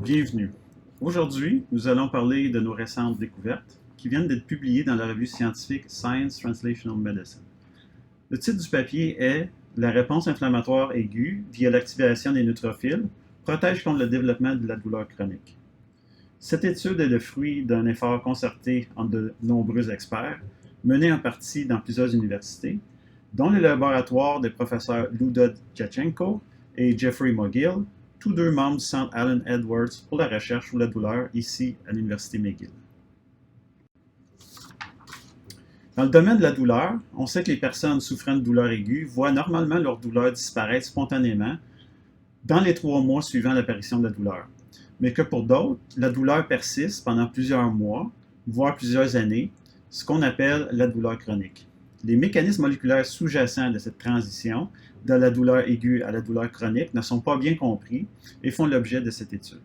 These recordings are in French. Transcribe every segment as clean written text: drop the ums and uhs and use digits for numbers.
Bienvenue. Aujourd'hui, nous allons parler de nos récentes découvertes qui viennent d'être publiées dans la revue scientifique Science Translational Medicine. Le titre du papier est La réponse inflammatoire aiguë via l'activation des neutrophiles protège contre le développement de la douleur chronique. Cette étude est le fruit d'un effort concerté entre de nombreux experts, mené en partie dans plusieurs universités, dont les laboratoires des professeurs Luda Djatchenko et Jeffrey McGill, tous deux membres du Centre Allen Edwards pour la recherche sur la douleur ici à l'Université McGill. Dans le domaine de la douleur, on sait que les personnes souffrant de douleurs aiguës voient normalement leur douleur disparaître spontanément dans les 3 mois suivant l'apparition de la douleur. Mais que pour d'autres, la douleur persiste pendant plusieurs mois, voire plusieurs années, ce qu'on appelle la douleur chronique. Les mécanismes moléculaires sous-jacents de cette transition de la douleur aiguë à la douleur chronique ne sont pas bien compris et font l'objet de cette étude.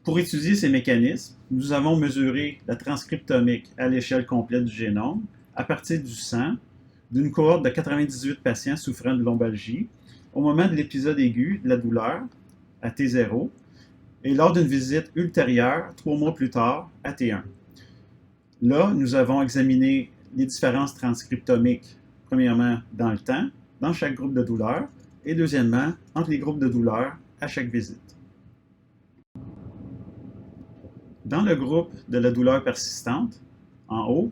Pour étudier ces mécanismes, nous avons mesuré la transcriptomique à l'échelle complète du génome à partir du sang d'une cohorte de 98 patients souffrant de lombalgie au moment de l'épisode aigu de la douleur, à T0, et lors d'une visite ultérieure, 3 mois plus tard, à T1. Là, nous avons examiné les différences transcriptomiques, premièrement dans le temps, dans chaque groupe de douleur, et deuxièmement, entre les groupes de douleur à chaque visite. Dans le groupe de la douleur persistante, en haut,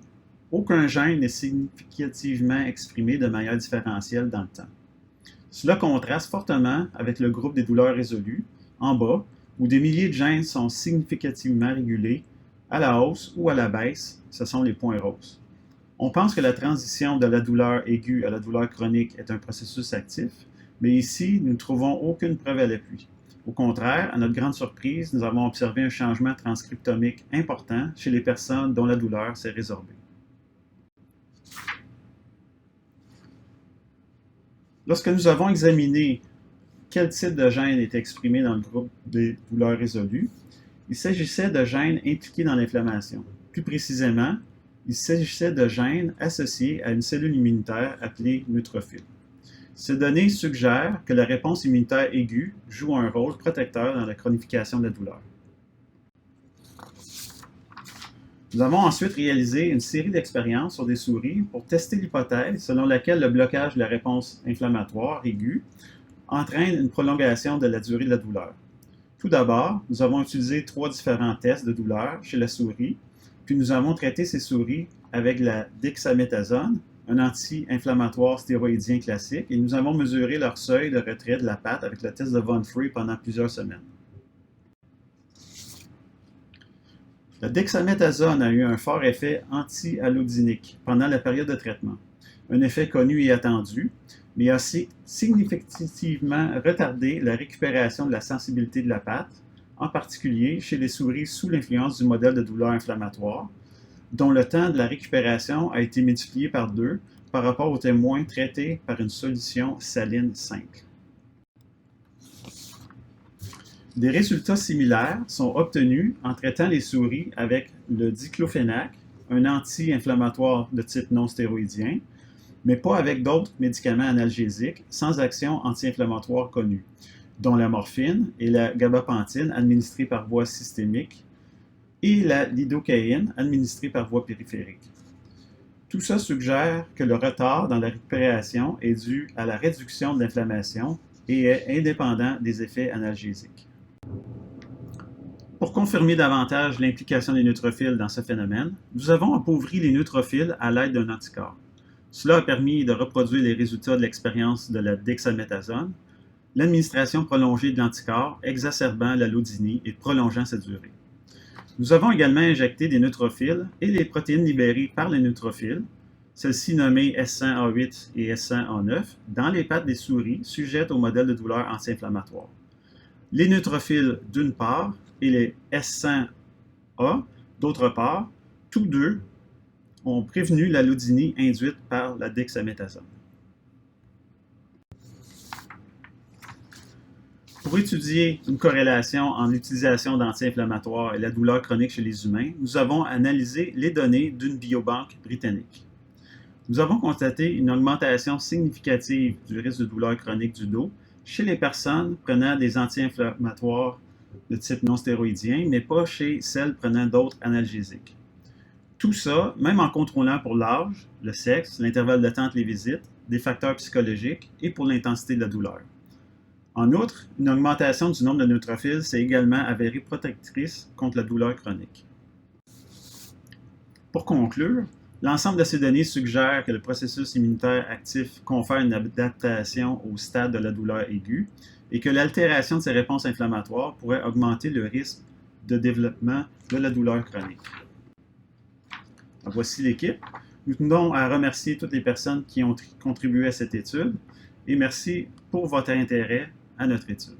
aucun gène n'est significativement exprimé de manière différentielle dans le temps. Cela contraste fortement avec le groupe des douleurs résolues, en bas, où des milliers de gènes sont significativement régulés à la hausse ou à la baisse, ce sont les points roses. On pense que la transition de la douleur aiguë à la douleur chronique est un processus actif, mais ici, nous ne trouvons aucune preuve à l'appui. Au contraire, à notre grande surprise, nous avons observé un changement transcriptomique important chez les personnes dont la douleur s'est résorbée. Lorsque nous avons examiné quel type de gène est exprimé dans le groupe des douleurs résolues, il s'agissait de gènes impliqués dans l'inflammation. Plus précisément, il s'agissait de gènes associés à une cellule immunitaire appelée neutrophile. Ces données suggèrent que la réponse immunitaire aiguë joue un rôle protecteur dans la chronification de la douleur. Nous avons ensuite réalisé une série d'expériences sur des souris pour tester l'hypothèse selon laquelle le blocage de la réponse inflammatoire aiguë entraîne une prolongation de la durée de la douleur. Tout d'abord, nous avons utilisé 3 différents tests de douleur chez la souris, puis nous avons traité ces souris avec la dexaméthasone, un anti-inflammatoire stéroïdien classique, et nous avons mesuré leur seuil de retrait de la patte avec le test de Von Frey pendant plusieurs semaines. La dexaméthasone a eu un fort effet anti-allodinique pendant la période de traitement, un effet connu et attendu, mais a aussi significativement retardé la récupération de la sensibilité de la patte, en particulier chez les souris sous l'influence du modèle de douleur inflammatoire, dont le temps de la récupération a été multiplié par 2 par rapport aux témoins traités par une solution saline simple. Des résultats similaires sont obtenus en traitant les souris avec le diclofénac, un anti-inflammatoire de type non stéroïdien, mais pas avec d'autres médicaments analgésiques sans action anti-inflammatoire connue, dont la morphine et la gabapentine administrées par voie systémique et la lidocaïne administrée par voie périphérique. Tout ça suggère que le retard dans la récupération est dû à la réduction de l'inflammation et est indépendant des effets analgésiques. Pour confirmer davantage l'implication des neutrophiles dans ce phénomène, nous avons appauvri les neutrophiles à l'aide d'un anticorps. Cela a permis de reproduire les résultats de l'expérience de la dexaméthasone, l'administration prolongée de l'anticorps exacerbant l'allodynie et prolongeant sa durée. Nous avons également injecté des neutrophiles et les protéines libérées par les neutrophiles, celles-ci nommées S100A8 et S100A9, dans les pattes des souris sujettes au modèle de douleur anti-inflammatoire. Les neutrophiles d'une part et les S100A d'autre part, tous deux ont prévenu l'allodynie induite par la dexaméthasone. Pour étudier une corrélation entre l'utilisation d'anti-inflammatoires et la douleur chronique chez les humains, nous avons analysé les données d'une biobanque britannique. Nous avons constaté une augmentation significative du risque de douleur chronique du dos chez les personnes prenant des anti-inflammatoires de type non stéroïdien, mais pas chez celles prenant d'autres analgésiques. Tout ça, même en contrôlant pour l'âge, le sexe, l'intervalle de temps entre les visites, des facteurs psychologiques et pour l'intensité de la douleur. En outre, une augmentation du nombre de neutrophiles s'est également avérée protectrice contre la douleur chronique. Pour conclure, l'ensemble de ces données suggère que le processus immunitaire actif confère une adaptation au stade de la douleur aiguë et que l'altération de ces réponses inflammatoires pourrait augmenter le risque de développement de la douleur chronique. Donc, voici l'équipe. Nous tenons à remercier toutes les personnes qui ont contribué à cette étude et merci pour votre intérêt à notre étude.